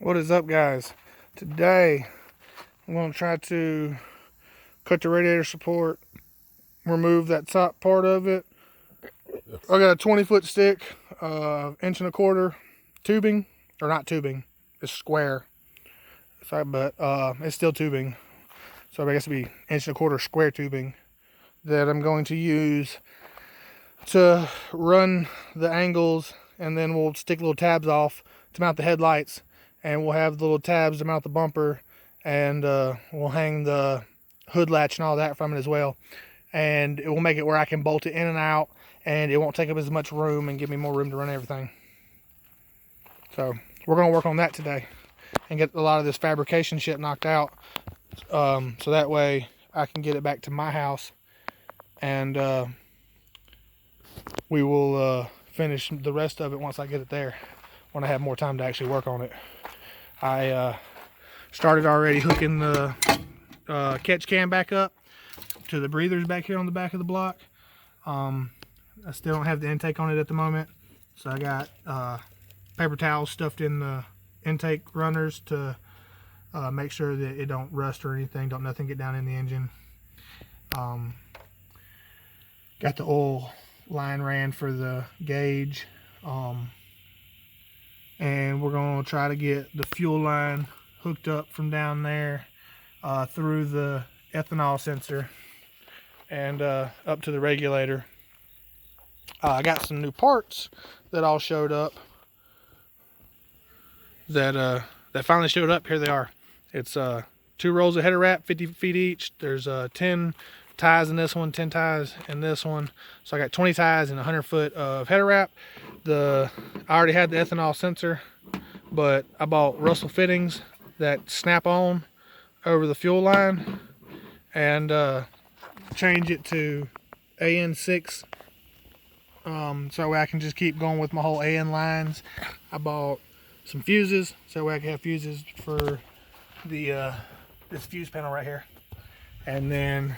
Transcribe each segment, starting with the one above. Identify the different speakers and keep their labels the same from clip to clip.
Speaker 1: What is up, guys? Today I'm going to try to cut the radiator support, remove that top part of it. I got a 20-foot stick, inch and a quarter tubing, or not tubing, it's square. But it's still tubing, so I guess it'd be inch and a quarter square tubing that I'm going to use to run the angles, and then we'll stick little tabs off to mount the headlights, and we'll have the little tabs to mount the bumper, and we'll hang the hood latch and all that from it as well, and it will make it where I can bolt it in and out, and it won't take up as much room and give me more room to run everything. So we're going to work on that today and get a lot of this fabrication shit knocked out, so that way I can get it back to my house, and we will finish the rest of it once I get it there, when I have more time to actually work on it. I started already hooking the catch can back up to the breathers back here on the back of the block. I still don't have the intake on it at the moment, so I got paper towels stuffed in the intake runners to make sure that it don't rust or anything, don't nothing get down in the engine. Got the oil line ran for the gauge, and we're going to try to get the fuel line hooked up from down there through the ethanol sensor and up to the regulator. I got some new parts that all showed up that finally showed up. Here they are. It's 2 rolls of header wrap, 50 feet each. There's 10 ties in this one, 10 ties in this one, so I got 20 ties and 100 foot of header wrap. I already had the ethanol sensor, but I bought Russell fittings that snap on over the fuel line, and change it to AN6, so I can just keep going with my whole AN lines. I bought some fuses so I can have fuses for the this fuse panel right here, and then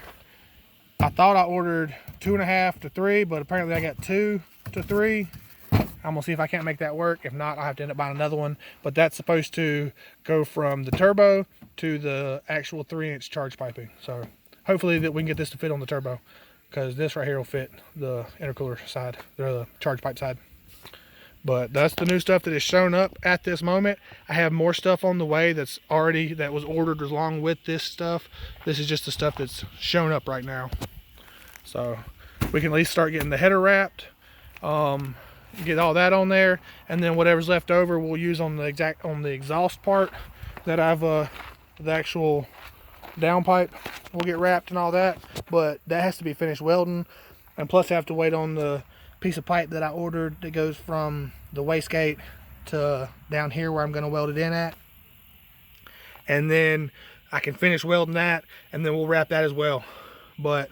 Speaker 1: I thought I ordered 2.5 to 3, but apparently I got 2 to 3. I'm gonna see if I can't make that work. If not, I'll have to end up buying another one, but that's supposed to go from the turbo to the actual 3-inch charge piping. So hopefully that we can get this to fit on the turbo, because this right here will fit the intercooler side, the charge pipe side. But that's the new stuff that has shown up at this moment. I have more stuff on the way that was ordered along with this stuff. This is just the stuff that's shown up right now. So we can at least start getting the header wrapped, get all that on there, and then whatever's left over we'll use on the exhaust part that I've the actual downpipe will get wrapped and all that. But that has to be finished welding, and plus I have to wait on the piece of pipe that I ordered that goes from the wastegate to down here where I'm going to weld it in at, and then I can finish welding that, and then we'll wrap that as well. But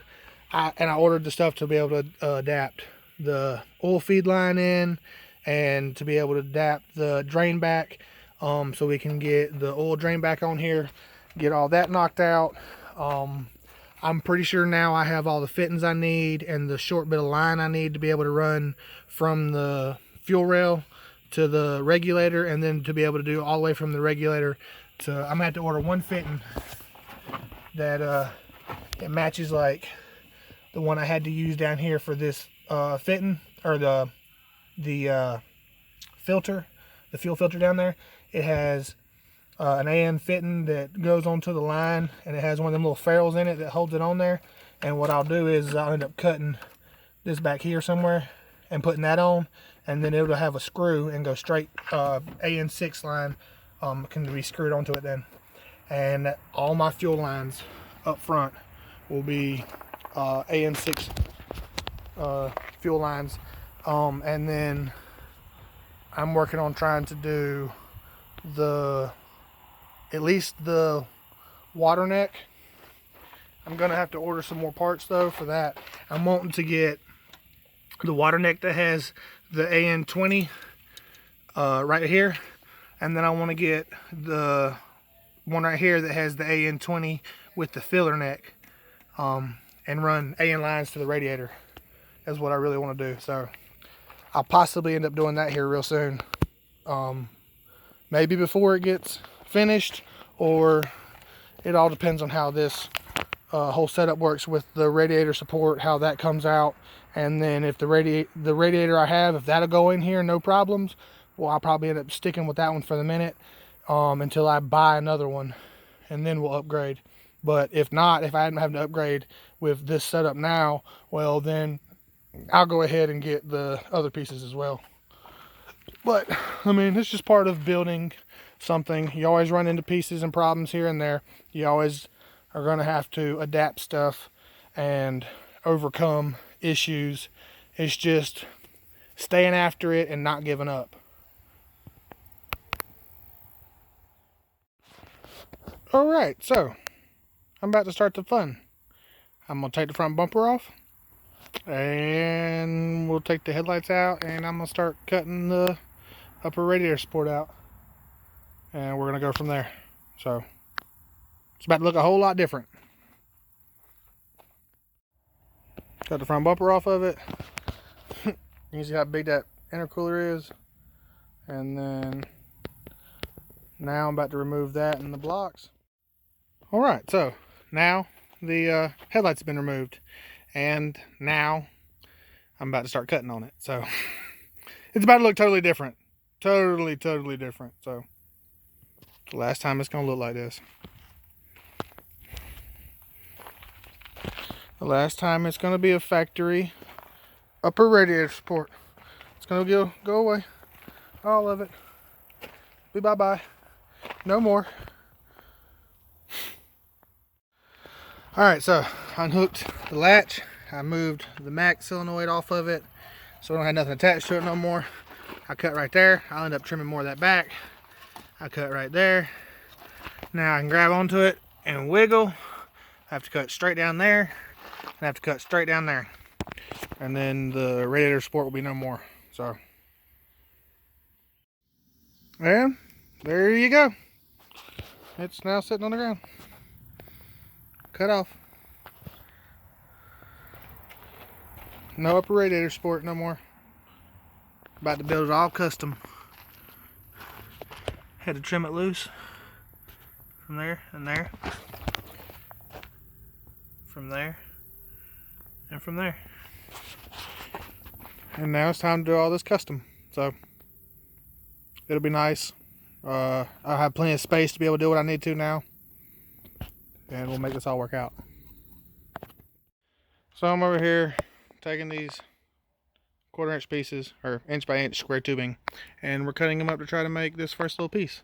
Speaker 1: I ordered the stuff to be able to adapt the oil feed line in, and to be able to adapt the drain back, so we can get the oil drain back on here, get all that knocked out. I'm pretty sure now I have all the fittings I need and the short bit of line I need to be able to run from the fuel rail to the regulator, and then to be able to do all the way from the regulator to, I'm gonna have to order one fitting that it matches like the one I had to use down here for this fitting, or the filter, the fuel filter down there. It has an AN fitting that goes onto the line, and it has one of them little ferrules in it that holds it on there. And what I'll do is I'll end up cutting this back here somewhere and putting that on, and then it'll have a screw and go straight. AN6 line can be screwed onto it then, and all my fuel lines up front will be AN6 fuel lines, and then I'm working on trying to do at least the water neck. I'm gonna have to order some more parts though for that. I'm wanting to get the water neck that has the AN20 right here, and then I want to get the one right here that has the AN20 with the filler neck, and run AN lines to the radiator. That's what I really want to do. So I'll possibly end up doing that here real soon. maybe before it gets finished, or it all depends on how this whole setup works with the radiator support, how that comes out. And then if the radiator I have, if that'll go in here no problems, well, I'll probably end up sticking with that one for the minute until I buy another one, and then we'll upgrade. But if not, if I hadn't having to upgrade with this setup now, well, then I'll go ahead and get the other pieces as well. But I mean, it's just part of building something. You always run into pieces and problems here and there. You always are going to have to adapt stuff and overcome issues. It's just staying after it and not giving up. All right, so I'm about to start the fun. I'm going to take the front bumper off, and we'll take the headlights out, and I'm going to start cutting the upper radiator support out, and we're going to go from there. So it's about to look a whole lot different. Cut the front bumper off of it. You can see how big that intercooler is. And then now I'm about to remove that and the blocks. Alright, so now the headlights have been removed. And now I'm about to start cutting on it. So it's about to look totally different. Totally different. So the last time it's going to look like this. The last time it's going to be a factory upper radiator support. It's going to go away. All of it. Be bye-bye. No more. Alright, so I unhooked the latch. I moved the max solenoid off of it, so I don't have nothing attached to it no more. I cut right there. I'll end up trimming more of that back. I cut right there. Now I can grab onto it and wiggle. I have to cut straight down there. I have to cut straight down there, and then the radiator support will be no more. So, and there you go. It's now sitting on the ground, cut off. No upper radiator support no more. About to build it all custom. Had to trim it loose from there and there, from there and from there. And now it's time to do all this custom. So it'll be nice. I'll have plenty of space to be able to do what I need to now, and we'll make this all work out. So I'm over here taking these 1/4 inch pieces, or inch by inch square tubing, and we're cutting them up to try to make this first little piece.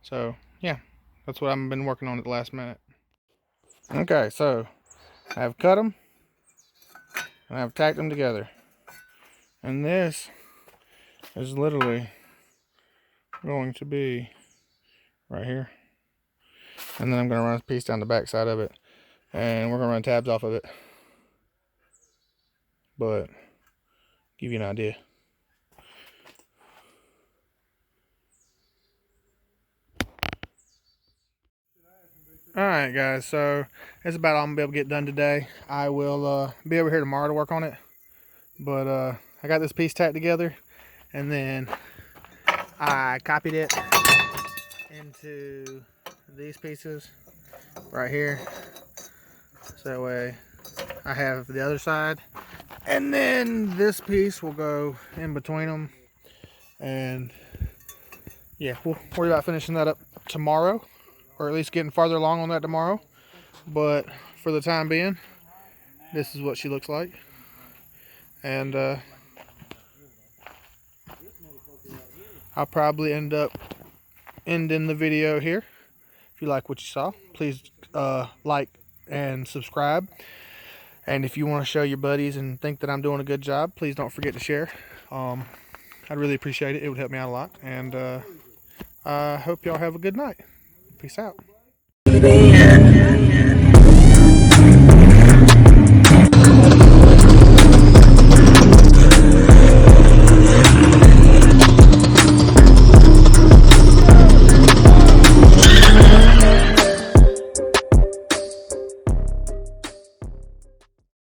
Speaker 1: So yeah, that's what I've been working on at the last minute. Okay, so I've cut them and I've tacked them together, and this is literally going to be right here, and then I'm going to run a piece down the back side of it, and we're going to run tabs off of it, but give you an idea. Alright guys, so that's about all I'm going to be able to get done today. I will be over here tomorrow to work on it, but I got this piece tacked together, and then I copied it into these pieces right here, so that way I have the other side, and then this piece will go in between them, and yeah, we'll worry about finishing that up tomorrow, or at least getting farther along on that tomorrow. But for the time being, this is what she looks like. And I'll probably end up ending the video here. If you like what you saw, please like and subscribe. And if you want to show your buddies and think that I'm doing a good job, please don't forget to share. I'd really appreciate it. It would help me out a lot. And I hope y'all have a good night. Peace out.